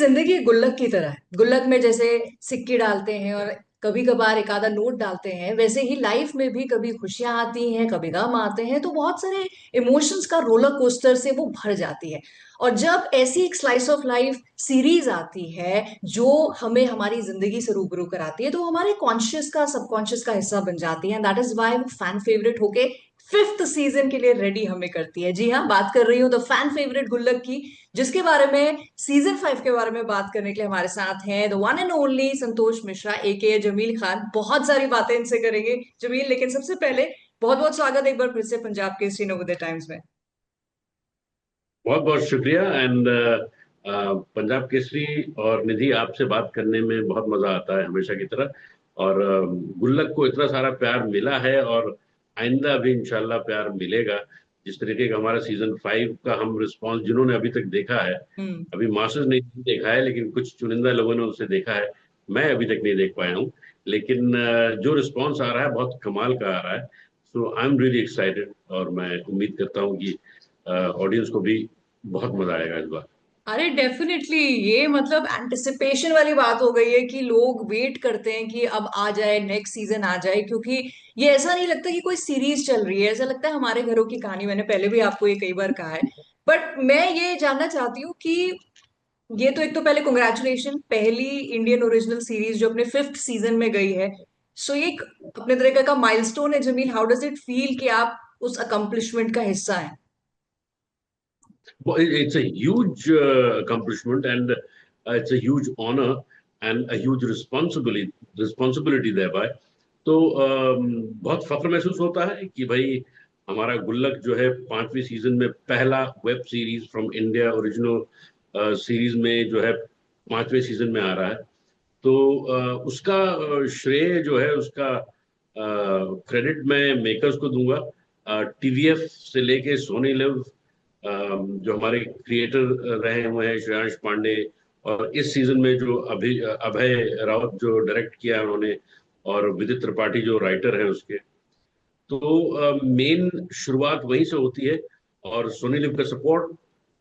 जिंदगी गुल्लक की तरह है। गुल्लक में जैसे सिक्के डालते हैं और कभी कभार एक आधा नोट डालते हैं, वैसे ही लाइफ में भी कभी खुशियां आती हैं, कभी गम आते हैं, तो बहुत सारे इमोशंस का रोलर कोस्टर से वो भर जाती है। और जब ऐसी एक स्लाइस ऑफ लाइफ सीरीज आती है जो हमें हमारी जिंदगी से रूबरू कराती है, तो वो हमारे कॉन्शियस का सबकॉन्शियस का हिस्सा बन जाती है। दैट इज वाई वो फैन फेवरेट होके फिफ्थ सीजन के लिए रेडी हमें करती है। जी हाँ, बात कर रही हूँ द फैन फेवरेट गुल्लक की, जिसके बारे में सीजन 5 के बारे में बात करने के लिए हमारे साथ हैं the one and only Santosh Mishra एके जमील खान। बहुत सारी बातें इनसे करेंगे जमील, लेकिन सबसे पहले बहुत बहुत स्वागत एक बार फिर से पंजाब के श्री नवोदय टाइम्स में। बहुत बहुत शुक्रिया एंड पंजाब केसरी और निधि, आपसे बात करने में बहुत मजा आता है हमेशा की तरह। और गुल्लक को इतना सारा प्यार मिला है और आइंदा भी इंशाल्लाह प्यार मिलेगा। जिस तरीके का हमारा सीजन 5 का हम रिस्पांस जिन्होंने अभी तक देखा है, हम्म। अभी मास्टर्स नहीं देखा है लेकिन कुछ चुनिंदा लोगों ने उसे देखा है। मैं अभी तक नहीं देख पाया हूँ, लेकिन जो रिस्पांस आ रहा है बहुत कमाल का आ रहा है। सो आई एम रियली एक्साइटेड और मैं उम्मीद करता हूँ कि ऑडियंस को भी बहुत मजा आएगा इस बार। अरे डेफिनेटली, ये मतलब एंटिसिपेशन वाली बात हो गई है कि लोग वेट करते हैं कि अब आ जाए, नेक्स्ट सीजन आ जाए, क्योंकि ये ऐसा नहीं लगता कि कोई सीरीज चल रही है, ऐसा लगता है हमारे घरों की कहानी। मैंने पहले भी आपको ये कई बार कहा है। बट मैं ये जानना चाहती हूँ कि ये तो एक तो पहले कॉन्ग्रेचुलेशन, पहली इंडियन ओरिजिनल सीरीज जो अपने फिफ्थ सीजन में गई है। सो ये एक अपने तरीके का माइलस्टोन है। Jameel, how does it feel कि आप उस अकम्पलिशमेंट का हिस्सा हैं? Well, it's a huge accomplishment and it's a huge honor and a huge responsibility thereby. तो बहुत फख्र महसूस होता है कि भाई हमारा गुल्लक जो है 5वीं सीजन में पहला web series from India original series में जो है 5वें सीजन में आ रहा है। तो उसका श्रेय जो है उसका क्रेडिट मैं मेकर्स को दूंगा। टीवीएफ से लेके सोनी लिव, जो हमारे क्रिएटर रहे हुए हैं श्रेयांश पांडे, और इस सीजन में जो अभय रावत जो डायरेक्ट किया है उन्होंने, और विदित त्रिपाठी जो राइटर है उसके। तो मेन शुरुआत वहीं से होती है और सोनी लिव का सपोर्ट,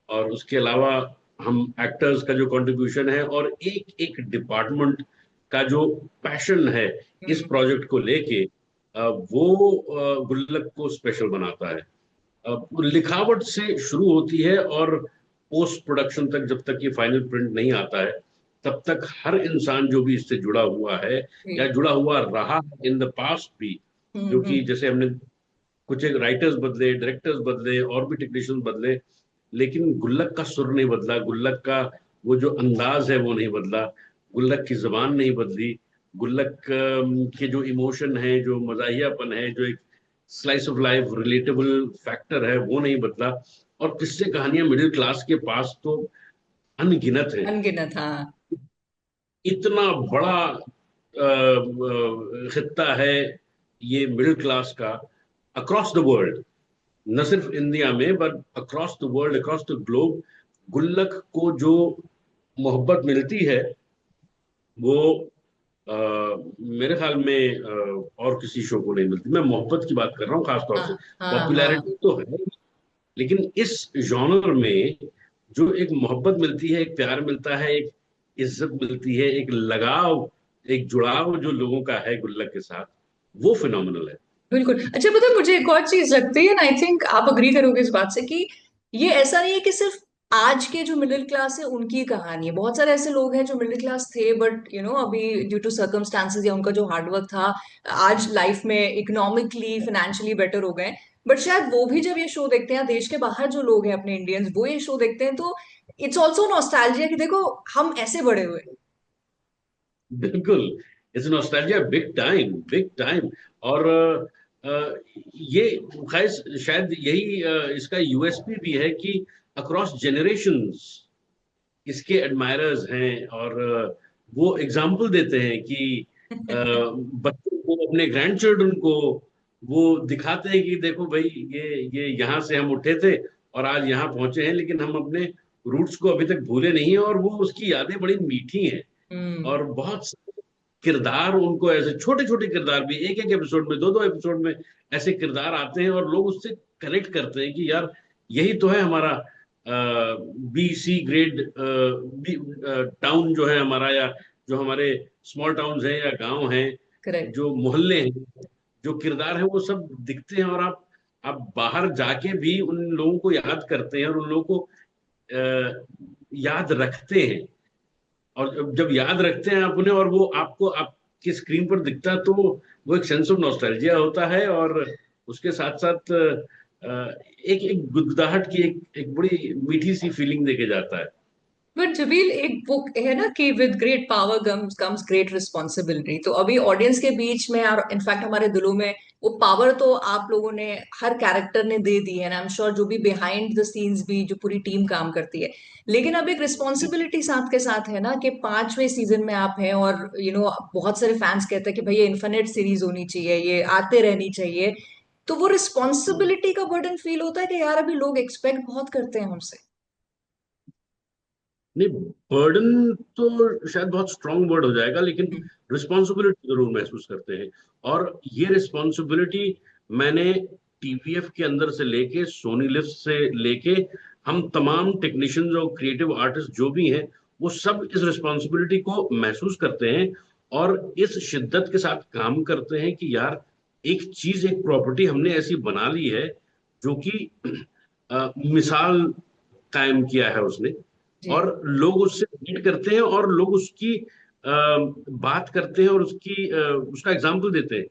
और उसके अलावा हम एक्टर्स का जो कंट्रीब्यूशन है और एक एक डिपार्टमेंट का जो पैशन है इस हम्म। प्रोजेक्ट को लेके, वो गुल्लक को स्पेशल बनाता है। लिखावट से शुरू होती है और पोस्ट प्रोडक्शन तक, जब तक ये फाइनल प्रिंट नहीं आता है तब तक हर इंसान जो भी इससे जुड़ा हुआ है या जी। जुड़ा हुआ रहा इन द पास्ट भी, जो कि हम्म। जैसे हमने कुछ एक राइटर्स बदले, डायरेक्टर्स बदले और भी टेक्नीशियंस बदले, लेकिन गुल्लक का सुर नहीं बदला, गुल्लक का वो जो अंदाज है वो नहीं बदला, गुल्लक की जबान नहीं बदली, गुल्लक के जो इमोशन है, जो मजाहियापन है, जो एक slice of life relatable factor है वो नहीं बदला। और किस्से कहानियां मिडिल क्लास के पास तो अनगिनत है। अनगिनत, हाँ। इतना बड़ा खित्ता है ये मिडिल क्लास का, अक्रॉस द वर्ल्ड, न सिर्फ इंडिया में but across the world, across the globe. गुल्लक को जो मोहब्बत मिलती है वो मेरे ख्याल में और किसी शो को नहीं मिलती। मैं मोहब्बत की बात कर रहा हूँ खास तौर हाँ से। हाँ हाँ। पॉपुलैरिटी तो है, लेकिन इस जॉनर में जो एक मोहब्बत मिलती है, एक प्यार मिलता है, एक इज्जत मिलती है, एक लगाव, एक जुड़ाव जो लोगों का है गुल्लक के साथ, वो फिनोमिनल है। बिल्कुल। अच्छा, पता है मुझे एक और चीज लगती है, आई थिंक आप अग्री करोगे इस बात से, कि ये ऐसा नहीं है कि सिर्फ आज के जो मिडिल क्लास है उनकी कहानी है। बहुत सारे ऐसे लोग हैं जो मिडिल क्लास थे, बट अभी ड्यू टू सर्कमस्टांसेस या उनका जो हार्डवर्क था, आज लाइफ में इकोनॉमिकली फाइनेंशियली बेटर हो गए। बट शायद वो भी जब ये शो देखते हैं, देश के बाहर जो लोग हैं अपने इंडियंस, वो ये शो देखते हैं, तो इट्स ऑल्सो नॉस्टैल्जिया कि देखो हम ऐसे बड़े हुए। बिल्कुल, it's nostalgia big time, big time. और ये खैर शायद यही इसका यूएसपी भी है कि अक्रॉस जनरेशंस इसके एडमायरर्स हैं, और वो एग्जाम्पल देते हैं कि बच्चों को, अपने ग्रैंड चिल्ड्रन को वो दिखाते हैं कि देखो भाई, ये यहाँ से हम उठे थे और आज यहाँ पहुंचे हैं, लेकिन हम अपने रूट्स को अभी तक भूले नहीं है, और वो उसकी यादें बड़ी मीठी हैं। हम्म। और बहुत से किरदार उनको, ऐसे छोटे छोटे किरदार भी, एक एक एपिसोड में, दो दो एपिसोड में ऐसे किरदार आते हैं और लोग उससे कनेक्ट करते हैं कि यार यही तो है हमारा बी सी ग्रेड टाउन जो है हमारा, या जो हमारे स्मॉल टाउन्स हैं या गांव हैं, करेक्ट। जो मोहल्ले हैं, जो किरदार है वो सब दिखते हैं। और आप बाहर जाके भी उन लोगों को याद करते हैं और उन लोगों को याद रखते हैं। और जब याद रखते हैं आप उन्हें, और वो आपको आपकी स्क्रीन पर दिखता है, तो वो एक सेंस ऑफ नॉस्टैल्जिया होता है। और उसके साथ साथ एक एक गुदगुदाहट की एक बड़ी मीठी सी फीलिंग देके जाता है। बट जबील, एक बुक है ना कि with great power comes great responsibility, तो अभी ऑडियंस के बीच में और इनफैक्ट हमारे दिलों में वो पावर तो आप लोगों ने, हर कैरेक्टर ने दे दी है ना। आई एम श्योर जो भी बिहाइंड द सीन्स भी जो पूरी टीम काम करती है, लेकिन अब एक रिस्पॉन्सिबिलिटी साथ के साथ है ना कि 5वें सीजन में आप हैं, और बहुत सारे फैंस कहते हैं कि भैया इन्फिनिट सीरीज होनी चाहिए, ये आते रहनी चाहिए। तो वो रिस्पॉन्सिबिलिटी का बर्डन फील होता है कि यार अभी लोग एक्सपेक्ट बहुत करते हैं हमसे। नहीं, बर्डन तो शायद बहुत स्ट्रांग वर्ड हो जाएगा, लेकिन हम्म। रिस्पॉन्सिबिलिटी जरूर महसूस करते हैं। और ये रिस्पॉन्सिबिलिटी मैंने टीवीएफ के अंदर से लेके, सोनी लिव से लेके, हम तमाम टेक्नीशियंस और क्रिएटिव आर्टिस्ट जो भी हैं, वो सब इस रिस्पॉन्सिबिलिटी को महसूस करते हैं। और इस शिद्दत के साथ काम करते हैं कि यार, एक चीज, एक प्रॉपर्टी हमने ऐसी बना ली है जो कि मिसाल कायम किया है उसने। जी। और लोग उससे रिलेट करते हैं, और लोग उसकी बात करते हैं, और उसका एग्जाम्पल देते हैं,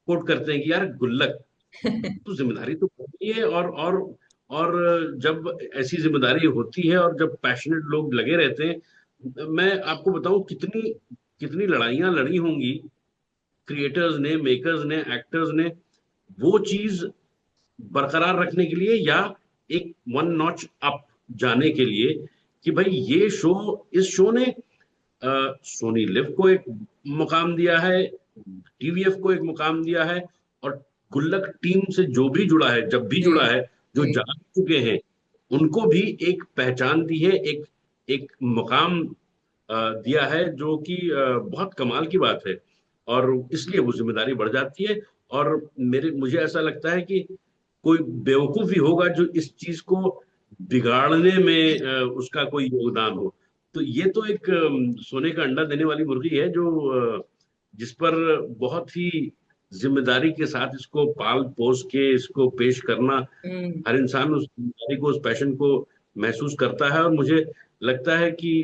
कोट करते हैं कि यार गुल्लक, तो जिम्मेदारी तो होती है। और जब ऐसी जिम्मेदारी होती है और जब पैशनेट लोग लगे रहते हैं, मैं आपको बताऊं कितनी कितनी लड़ाइयां लड़ी होंगी क्रिएटर्स ने, मेकर्स ने, एक्टर्स ने, वो चीज बरकरार रखने के लिए, या एक वन नॉच अप जाने के लिए, कि भाई ये शो, इस शो ने सोनी लिव को एक मुकाम दिया है, टीवीएफ को एक मुकाम दिया है, और गुल्लक टीम से जो भी जुड़ा है, जब भी जी। जुड़ा है, जो जी। जान चुके हैं, उनको भी एक पहचान दी है, एक एक मुकाम दिया है, जो कि बहुत कमाल की बात है। और इसलिए वो जिम्मेदारी बढ़ जाती है। और मुझे ऐसा लगता है कि कोई बेवकूफ ही होगा जो इस चीज को बिगाड़ने में उसका कोई योगदान हो। तो ये तो एक सोने का अंडा देने वाली मुर्गी है, जो जिस पर बहुत ही जिम्मेदारी के साथ इसको पाल पोस के इसको पेश करना, हम्म। हर इंसान उस जिम्मेदारी को, उस पैशन को महसूस करता है। और मुझे लगता है कि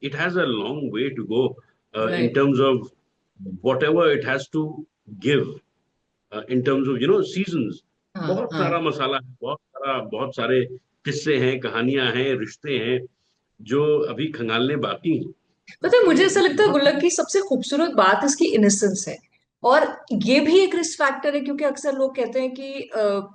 it has a long way to go in right. Terms of whatever it has to give, in terms of seasons. हाँ बहुत हाँ। सारा मसाला है, बहुत सारे किस्से हैं, कहानियां हैं, रिश्ते हैं, जो अभी खंगालने बाकी हैं। पता है, मुझे ऐसा लगता है बहुत। गुल्लक की सबसे खूबसूरत बात इसकी इनोसेंस है। और ये भी एक रिस्क फैक्टर है, क्योंकि अक्सर लोग कहते हैं कि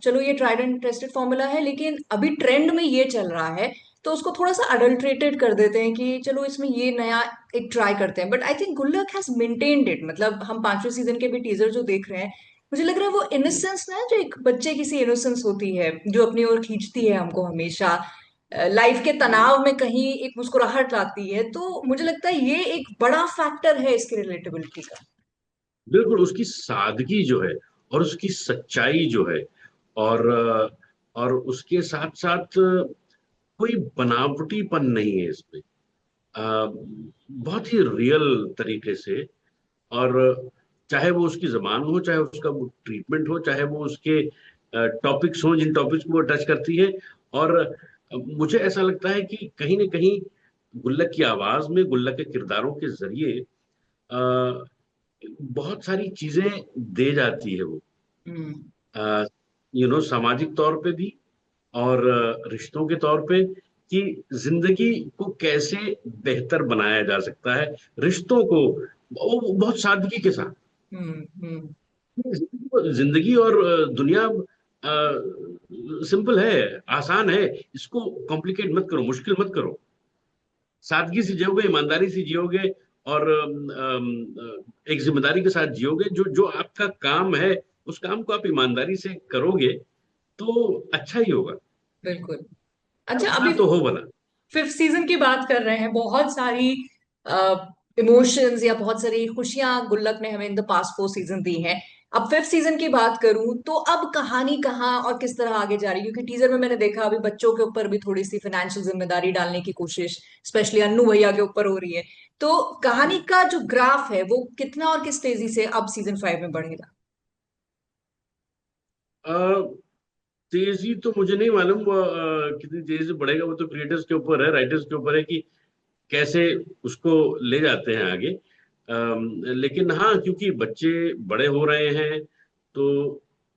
चलो ये ट्राइड एंड टेस्टेड फॉर्मूला है, लेकिन अभी ट्रेंड में ये चल रहा है, तो उसको थोड़ा सा अडल्ट्रेटेड कर देते हैं कि चलो इसमें ये नया एक ट्राई करते हैं। बट आई थिंक गुल्लक हैज मेंटेन्ड इट। मतलब हम 5वें सीजन के भी टीजर जो देख रहे हैं, मुझे लग रहा है वो इनोसेंस ना, जो एक बच्चे की सी इनोसेंस होती है जो अपनी ओर खींचती है हमको हमेशा, लाइफ के तनाव में कहीं एक मुस्कुराहट लाती है। तो मुझे लगता है ये एक बड़ा फैक्टर है इसकी रिलेटेबिलिटी का। बिल्कुल, उसकी सादगी जो है, और उसकी सच्चाई जो है, और उसके साथ साथ कोई बनावटीपन नहीं है इसमें। बहुत ही रियल तरीके से। और चाहे वो उसकी जबान हो, चाहे उसका वो ट्रीटमेंट हो, चाहे वो उसके टॉपिक्स हो, जिन टॉपिक्स को वो टच करती है। और मुझे ऐसा लगता है कि कहीं ना कहीं गुल्लक की आवाज में, गुल्लक के किरदारों के जरिए बहुत सारी चीजें दे जाती है वो, हम्म। सामाजिक तौर पे भी, और रिश्तों के तौर पे, कि जिंदगी को कैसे बेहतर बनाया जा सकता है, रिश्तों को वो बहुत सादगी के साथ। हम्म। हम्म। जिंदगी और दुनिया सिंपल है, आसान है। इसको कॉम्प्लिकेट मत करो, मुश्किल मत करो। सादगी से जियोगे, ईमानदारी से जियोगे, और एक जिम्मेदारी के साथ जियोगे, जो जो आपका काम है, उस काम को आप ईमानदारी से करोगे, तो अच्छा ही होगा। बिल्कुल। यार, अच्छा, भला अभी तो हो भला। 5th सीजन की बात कर रहे हैं, बहुत सारी इमोशंस या बहुत सारी खुशियां गुल्लक ने हमें इन द पास्ट 4 सीजन दी हैं। अब फिफ्थ सीजन की बात करूं तो अब कहानी कहाँ और किस तरह आगे जा रही है, क्योंकि टीजर में मैंने देखा अभी बच्चों के ऊपर भी थोड़ी सी फाइनेंशियल जिम्मेदारी डालने की कोशिश स्पेशली अन्नू भैया के ऊपर हो रही है। तो कहानी का जो ग्राफ है वो कितना और किस तेजी से अब सीजन 5 में बढ़ेगा? अ, तेजी तो मुझे नहीं मालूम कितनी तेजी से बढ़ेगा। वो तो क्रिएटर्स के ऊपर है, राइटर्स के ऊपर है कि कैसे उसको ले जाते हैं आगे। लेकिन हाँ, क्योंकि बच्चे बड़े हो रहे हैं, तो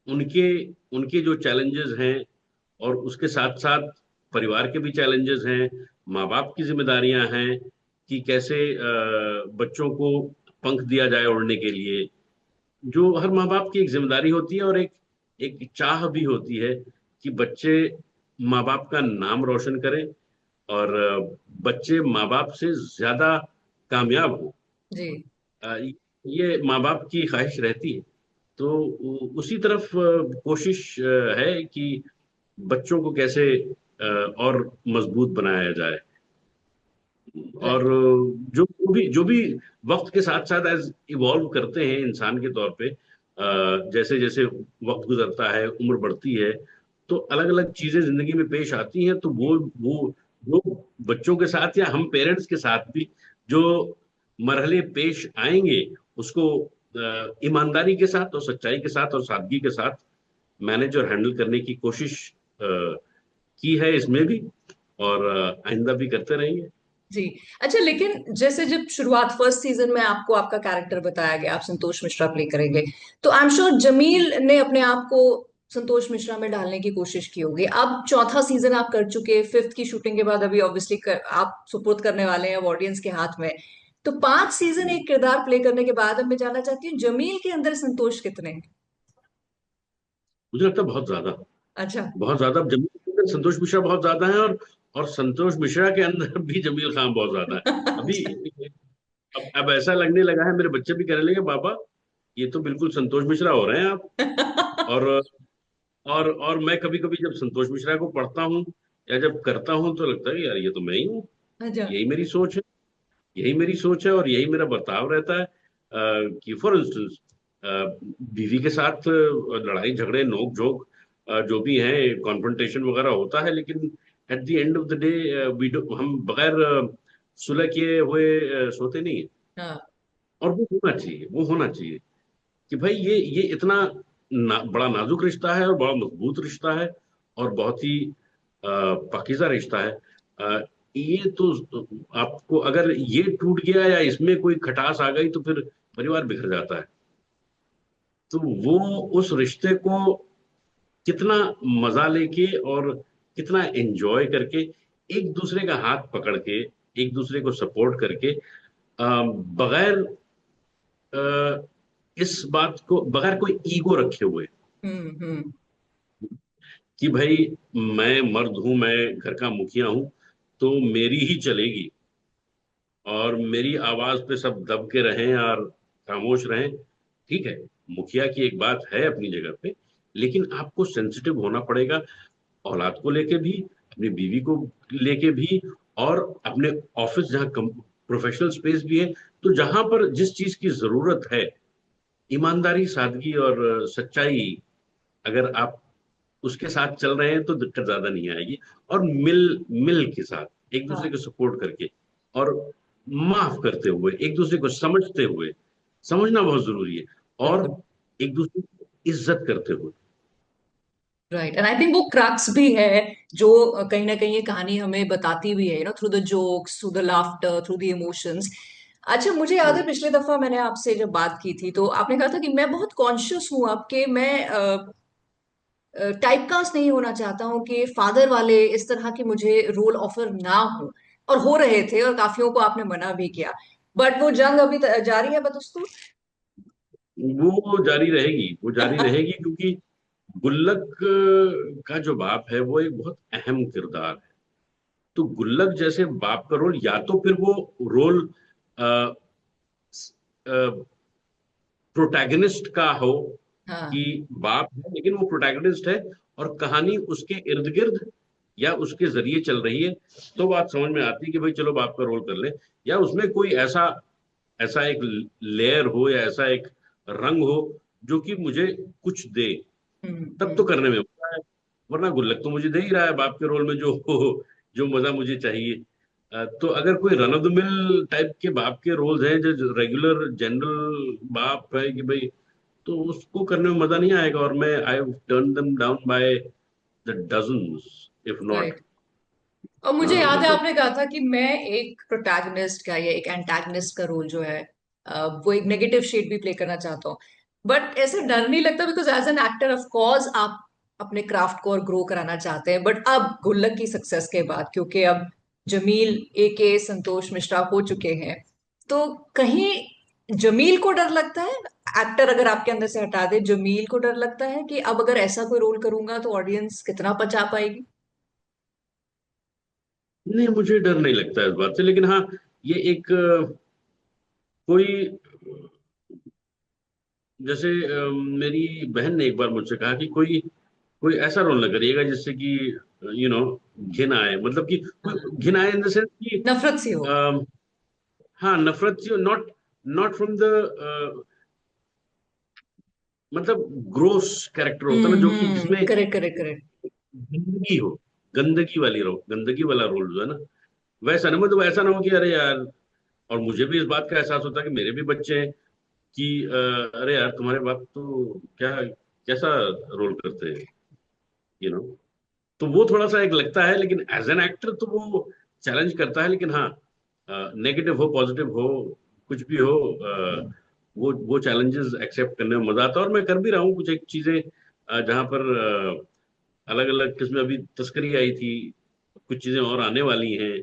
उनके उनके जो चैलेंजेस हैं, और उसके साथ साथ परिवार के भी चैलेंजेस हैं, माँ बाप की जिम्मेदारियां हैं कि कैसे बच्चों को पंख दिया जाए उड़ने के लिए। जो हर माँ बाप की एक जिम्मेदारी होती है, और एक एक चाह भी होती है कि बच्चे माँ बाप का नाम रोशन करें, और बच्चे माँ बाप से ज्यादा कामयाब हो। जी। अ, ये माँ बाप की ख्वाहिश रहती है। तो उसी तरफ कोशिश है कि बच्चों को कैसे और मजबूत बनाया जाए। और राइट। जो भी वक्त के साथ साथ एज इवॉल्व करते हैं इंसान के तौर पे, जैसे जैसे वक्त गुजरता है, उम्र बढ़ती है, तो अलग अलग चीजें जिंदगी में पेश आती हैं। तो वो बच्चों के साथ या हम पेरेंट्स के साथ भी जो मरहले पेश आएंगे, उसको ईमानदारी के साथ और सच्चाई के साथ और सादगी के साथ मैनेज और हैंडल करने की कोशिश की है इसमें भी, और आइंदा भी करते रहेंगे। जी। अच्छा, लेकिन जैसे जब शुरुआत फर्स्ट सीजन में आपको आपका कैरेक्टर बताया गया, आप संतोष मिश्रा प्ले करेंगे, तो आई एम श्योर जमील ने अपने आप को संतोष मिश्रा में डालने की कोशिश की होगी। अब चौथा सीजन आप कर चुके, फिफ्थ की शूटिंग के बाद अभी ऑब्वियसली आप सुपुर्द करने वाले हैं अब ऑडियंस के हाथ में। तो 5 सीजन एक किरदार प्ले करने के बाद अब मैं जानना चाहती हूँ जमील के अंदर संतोष कितने हैं? मुझे लगता है बहुत ज्यादा, अच्छा। बहुत ज्यादा। जमील के अंदर संतोष मिश्रा बहुत ज्यादा है, और संतोष मिश्रा के अंदर भी जमील खान बहुत ज्यादा है अभी। अच्छा। अब ऐसा लगने लगा है, मेरे बच्चे भी कहने लगे, पापा ये तो बिल्कुल संतोष मिश्रा हो रहे हैं आप। और और मैं कभी कभी जब संतोष मिश्रा को पढ़ता हूँ या जब करता हूँ, तो लगता है कि यार ये तो मैं ही हूँ। अच्छा। यही मेरी सोच है, यही मेरी सोच है, और यही मेरा बर्ताव रहता है। कि फॉर इंस्टेंस बीवी के साथ लड़ाई झगड़े नोक झोंक जो भी है, कॉन्फ्रंटेशन वगैरह होता है, लेकिन at the end of the day हम बगैर सुलह किए हुए सोते नहीं है। हाँ। और वो होना चाहिए, वो होना चाहिए कि भाई ये इतना बड़ा नाजुक रिश्ता है, और बड़ा मजबूत रिश्ता है, और बहुत ही पाकीज़ा रिश्ता है। ये तो आपको अगर ये टूट गया या इसमें कोई खटास आ गई, तो फिर परिवार बिखर जाता है। तो वो उस रिश्ते को कितना मजा लेके और कितना एंजॉय करके, एक दूसरे का हाथ पकड़ के, एक दूसरे को सपोर्ट करके, बगैर इस बात को, बगैर कोई ईगो रखे हुए हम्म। कि भाई मैं मर्द हूं, मैं घर का मुखिया हूं, तो मेरी ही चलेगी, और मेरी आवाज पे सब दब के रहें और खामोश रहें। ठीक है, मुखिया की एक बात है अपनी जगह पे, लेकिन आपको सेंसिटिव होना पड़ेगा, औलाद को लेके भी, अपनी बीवी को लेके भी, और अपने ऑफिस जहाँ प्रोफेशनल स्पेस भी है। तो जहां पर जिस चीज की जरूरत है, ईमानदारी, सादगी और सच्चाई, अगर आप उसके साथ चल रहे हैं, तो दिक्कत ज्यादा नहीं आएगी। और मिल मिल के साथ एक दूसरे हाँ। को सपोर्ट करके, और माफ करते हुए, एक दूसरे को समझते हुए, समझना बहुत जरूरी है, और बिल्कुल। एक दूसरे की इज्जत करते हुए। राइट, एंड आई थिंक वो क्रक्स भी है जो कहीं ना कहीं ये कहानी हमें बताती भी है, through the jokes, through the laughter, through the emotions. अच्छा, मुझे याद है हम्म। पिछले दफा मैंने आपसे जब बात की थी तो आपने कहा था कि मैं बहुत कॉन्शियस हूँ आपके, मैं टाइपकास्ट नहीं होना चाहता हूँ कि फादर वाले इस तरह के मुझे रोल ऑफर ना हो। और हो रहे थे और काफियों को आपने मना भी किया, बट वो जंग अभी जारी है बदस्तूर। वो जारी रहेगी, वो जारी रहेगी, क्योंकि गुल्लक का जो बाप है, वो एक बहुत अहम किरदार है। तो गुल्लक जैसे बाप का रोल, या तो फिर वो रोल प्रोटैगनिस्ट का हो, कि हाँ। बाप है लेकिन वो प्रोटैगनिस्ट है, और कहानी उसके इर्द गिर्द या उसके जरिए चल रही है, तो बात समझ में आती है कि भाई चलो बाप का रोल कर ले। या उसमें कोई ऐसा ऐसा एक लेयर हो, या ऐसा एक रंग हो जो कि मुझे कुछ दे, तब तो हम्म। करने में मजा है। वरना गुल्लक तो मुझे दे ही रहा है बाप के रोल में, जो जो मजा मुझे चाहिए। तो अगर कोई run of the mill type के बाप के रोल्स हैं, जो रेगुलर जनरल बाप है कि भाई, तो उसको करने में मजा नहीं आएगा। और मैं I turn them down by the dozens, if not. Right. और मुझे हाँ याद है मतलब, आपने कहा था कि मैं एक प्रोटैगनिस्ट का या एक एंटैगनिस्ट का रोल जो है वो एक नेगेटिव शेड भी प्ले करना चाहता हूँ। बट ऐसे डर नहीं लगता, because as an actor of course आप अपने क्राफ्ट को और ग्रो कराना चाहते हैं। बट अब गुल्लक की सक्सेस के बाद, क्योंकि अब जमील ए संतोष मिश्रा हो चुके हैं, तो कहीं जमील को डर लगता है? एक्टर अगर आपके अंदर से हटा दे, जमील को डर लगता है कि अब अगर ऐसा कोई रोल करूंगा तो ऑडियंस कितना पचा पाएगी? नहीं मुझे डर नहीं लगता इस बात से, लेकिन हाँ, ये एक कोई, जैसे मेरी बहन ने एक बार मुझसे कहा कि कोई कोई ऐसा रोल ना करिएगा जिससे कि यू नो घिन आए, मतलब कि कोई घिन आए इन द सेंस कि नफरत सी हो। अम, हाँ नफरत सी, नॉट नॉट फ्रॉम द, मतलब ग्रोस कैरेक्टर होता है ना, जो कि जिसमें करेक्ट करेक्ट करेक्ट। गंदगी हो, गंदगी वाली रोल, गंदगी वाला रोल जो है ना, वैसा ना, मतलब ऐसा ना हो कि अरे यार। और मुझे भी इस बात का एहसास होता है कि मेरे भी बच्चे हैं कि अरे यार तुम्हारे बाप तो क्या, कैसा रोल करते हैं, यू नो। तो वो थोड़ा सा एक लगता है, लेकिन एज एन एक्टर तो वो चैलेंज करता है। लेकिन हाँ, नेगेटिव हो पॉजिटिव हो, कुछ भी हो, वो चैलेंजेस एक्सेप्ट करने में मजा आता है। और मैं कर भी रहा हूँ कुछ एक चीजें जहाँ पर अलग अलग किस्में, अभी तस्करी आई थी, कुछ चीजें और आने वाली हैं।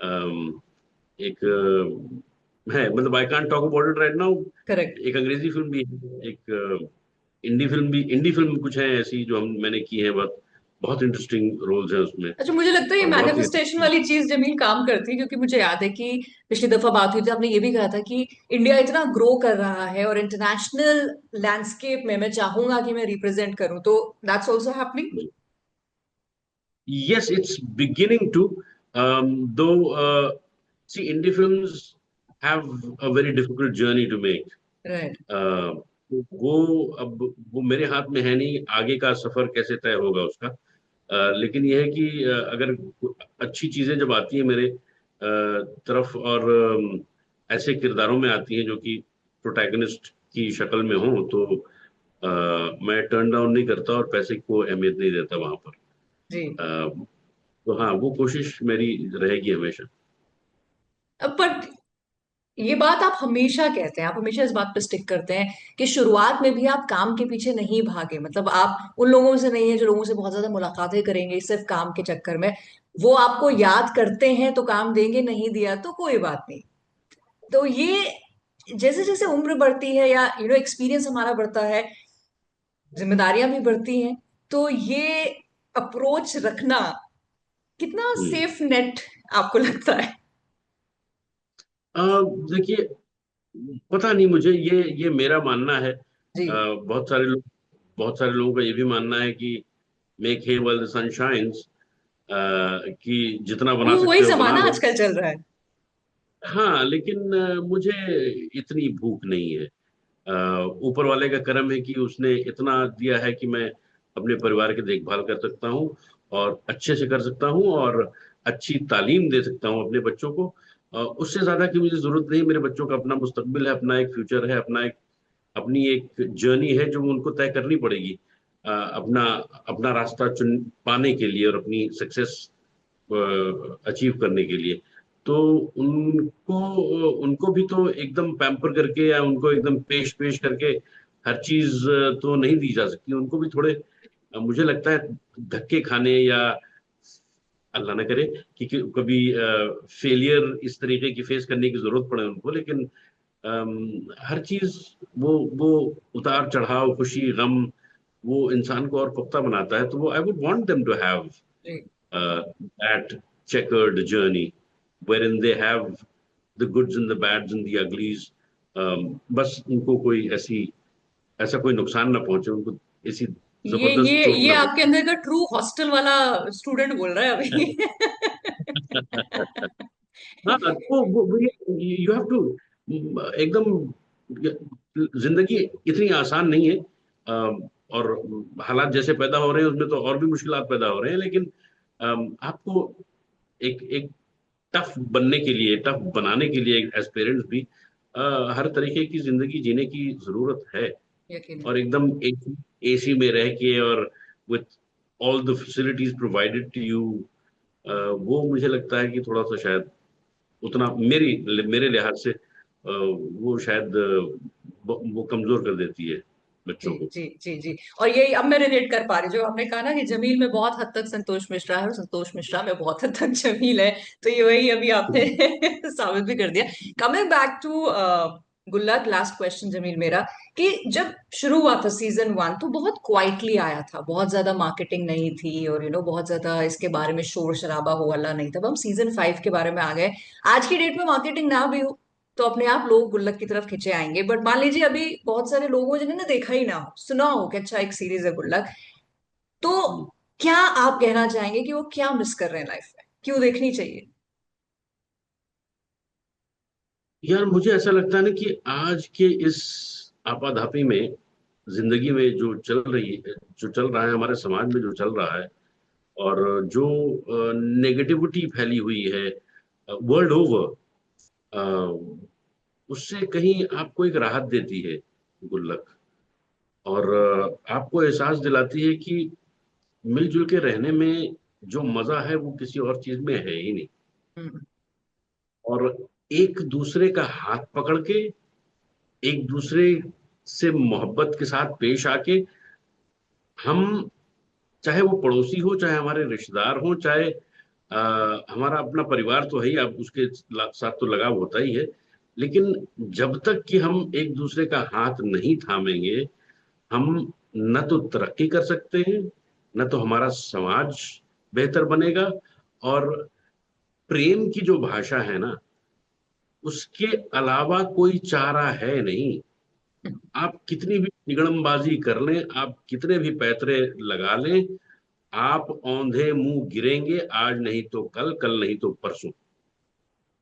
अम, एक है, मतलब I can't talk about it right now. Correct. एक अंग्रेजी फिल्म भी है, एक इंडी फिल्म भी, इंडी फिल्म कुछ है ऐसी जो हम मैंने की है, बहुत बहुत इंटरेस्टिंग रोल्स हैं उसमें, अच्छा, मुझे लगता है ये और बहुत ही मैनिफेस्टेशन वाली चीज जमील काम करती है, क्योंकि मुझे याद है कि पिछली दफा बात हुई थी, आपने ये भी कहा था कि इंडिया इतना ग्रो कर रहा है और इंटरनेशनल लैंडस्केप में मैं चाहूंगा कि मैं रिप्रेजेंट करूं, तो that's also happening. yes, it's beginning to, though see, indie films have a very difficult journey to make. Right. uh, वो अब वो मेरे हाथ में है नहीं, आगे का सफर कैसे तय होगा उसका। लेकिन यह है कि अगर अच्छी चीजें जब आती है मेरे तरफ, और ऐसे किरदारों में आती हैं जो कि प्रोटैगनिस्ट की शक्ल में हो, तो मैं टर्न डाउन नहीं करता और पैसे को अहमियत नहीं देता वहां पर। जी। तो हाँ, वो कोशिश मेरी रहेगी हमेशा। बट ये बात आप हमेशा कहते हैं, आप हमेशा इस बात पे स्टिक करते हैं कि शुरुआत में भी आप काम के पीछे नहीं भागे। मतलब आप उन लोगों से नहीं है जो लोगों से बहुत ज्यादा मुलाकातें करेंगे सिर्फ काम के चक्कर में। वो आपको याद करते हैं तो काम देंगे, नहीं दिया तो कोई बात नहीं। तो ये जैसे जैसे उम्र बढ़ती है या एक्सपीरियंस हमारा बढ़ता है, जिम्मेदारियां भी बढ़ती हैं, तो ये अप्रोच रखना कितना हम्म। सेफ नेट आपको लगता है? देखिए, पता नहीं, मुझे ये मेरा मानना है। जी। बहुत सारे लोगों का ये भी मानना है कि make hay while the sun shines, कि जितना बना वो वही सकते हो बना जमाना लो। आजकल चल रहा है। हाँ लेकिन मुझे इतनी भूख नहीं है। ऊपर वाले का करम है कि उसने इतना दिया है कि मैं अपने परिवार की देखभाल कर सकता हूँ, और अच्छे से कर सकता हूँ, और अच्छी तालीम दे सकता हूँ अपने बच्चों को। उससे ज्यादा की मुझे जरूरत नहीं। मेरे बच्चों का अपना मुस्तकबिल है, अपना एक फ्यूचर है, अपनी एक जर्नी है जो उनको तय करनी पड़ेगी, अपना अपना रास्ता चुन पाने के लिए और अपनी सक्सेस अचीव करने के लिए। तो उनको उनको भी तो एकदम पैम्पर करके या उनको एकदम पेश पेश करके हर चीज तो नहीं दी जा सकती। उनको भी थोड़े मुझे लगता है धक्के खाने, या अल्लाह ना करे कि कभी फेलियर इस तरीके की फेस करने की जरूरत पड़े उनको। लेकिन हर चीज, वो उतार चढ़ाव, खुशी गम, वो इंसान को और पुख्ता बनाता है। तो वो I would want them to have जी। that checkered journey wherein they have the goods and the bads and the uglies. बस उनको कोई ऐसा कोई नुकसान ना पहुंचे, उनको ऐसी ये जबरदस्त ये चोट ये ना आपके अंदर का ट्रू हॉस्टल वाला स्टूडेंट बोल रहा है अभी। पहुंचे। हाँ, तो यू हैव टू एकदम जिंदगी इतनी आसान नहीं है। और हालात जैसे पैदा हो रहे हैं उसमें तो और भी मुश्किलात पैदा हो रहे हैं, लेकिन आपको एक एक टफ बनने के लिए, टफ बनाने के लिए एज पेरेंट्स भी हर तरीके की जिंदगी जीने की जरूरत है। यकीन। और एकदम एसी में रह के और with all the facilities provided to you, वो मुझे लगता है कि थोड़ा सा शायद उतना मेरे लिहाज से वो शायद वो कमजोर कर देती है जी बच्चों को। जी जी जी। और यही अब मैं रिलेट कर पा रही हूँ, जो आपने कहा ना कि जमील में बहुत हद तक संतोष मिश्रा है और संतोष मिश्रा में बहुत हद तक जमील है। तो ये वही अभी आपने साबित भी कर दिया। कमिंग बैक टू गुल्लक, लास्ट क्वेश्चन जमील मेरा, कि जब शुरू हुआ था सीजन 1 तो बहुत क्वाइटली आया था, बहुत ज्यादा मार्केटिंग नहीं थी, और बहुत ज्यादा इसके बारे में शोर शराबा हो वाला नहीं था। अब हम सीजन 5 के बारे में आ गए। आज की डेट में मार्केटिंग ना भी हो तो अपने आप लोग गुल्लक की तरफ खिंचे आएंगे। बट मान लीजिए अभी बहुत सारे लोग हो जिन्होंने देखा ही ना हो, सुना हो कि अच्छा एक सीरीज है गुल्लक, तो क्या आप कहना चाहेंगे कि वो क्या मिस कर रहे हैं लाइफ में, क्यों देखनी चाहिए? यार मुझे ऐसा लगता है ना कि आज के इस आपाधापी में, जिंदगी में जो चल रही है, जो चल रहा है हमारे समाज में, जो चल रहा है, और जो नेगेटिविटी फैली हुई है वर्ल्ड ओवर, उससे कहीं आपको एक राहत देती है गुल्लक। और आपको एहसास दिलाती है कि मिलजुल के रहने में जो मजा है वो किसी और चीज में है ही नहीं। हम्म। और एक दूसरे का हाथ पकड़ के, एक दूसरे से मोहब्बत के साथ पेश आके, हम, चाहे वो पड़ोसी हो, चाहे हमारे रिश्तेदार हो, चाहे हमारा अपना परिवार तो है ही, आप उसके साथ तो लगाव होता ही है, लेकिन जब तक कि हम एक दूसरे का हाथ नहीं थामेंगे, हम न तो तरक्की कर सकते हैं, न तो हमारा समाज बेहतर बनेगा। और प्रेम की जो भाषा है ना, उसके अलावा कोई चारा है नहीं। आप कितनी भी निगड़मबाजी कर लें, आप कितने भी पैतरे लगा लें, आप औंधे मुंह गिरेंगे, आज नहीं तो कल, कल नहीं तो परसों।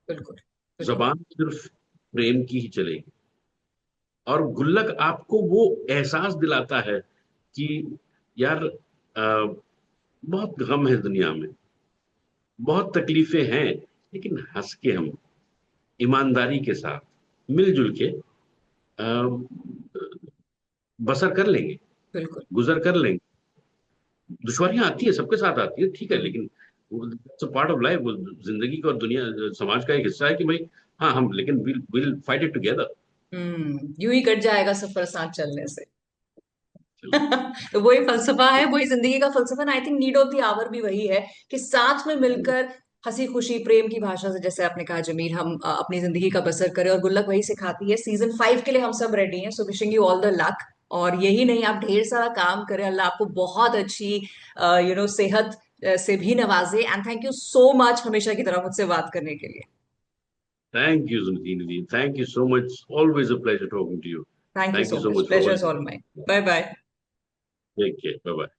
बिल्कुल बिल्कुल। जबान सिर्फ प्रेम की ही चलेगी। और गुल्लक आपको वो एहसास दिलाता है कि यार, बहुत गम है दुनिया में, बहुत तकलीफें हैं, लेकिन हंस के हम ईमानदारी के साथ मिलजुल के बसर कर लेंगे, बिल्कुल। गुजर कर लेंगे। दुश्वारियां आती है, सबके साथ आती है, ठीक है, लेकिन पार्ट ऑफ लाइफ, वो जिंदगी का और दुनिया समाज का एक हिस्सा है कि भाई, हाँ, हम लेकिन विल फाइट इट टुगेदर। यूं ही कट जाएगा सफर साथ चलने से। तो वही फलसफा है, वही जिंदगी का फलसफा। I think need of the hour भी वही है कि साथ में मिलकर हंसी खुशी प्रेम की भाषा से, जैसे आपने कहा जमीर, हम अपनी जिंदगी का बसर करें। और गुल्लक वही सिखाती है। सीजन 5 के लिए हम सब रेडी हैं, so wishing you all the luck. और यही नहीं, आप ढेर सारा काम करें, अल्लाह आपको बहुत अच्छी सेहत से भी नवाजे। And thank you so much हमेशा की तरह मुझसे बात करने के लिए। थैंक यू जुनकीन, thank you so much, always a pleasure talking to you. Thank you thank so you so much, much for pleasure all. All mine. Bye bye. Take care, bye bye.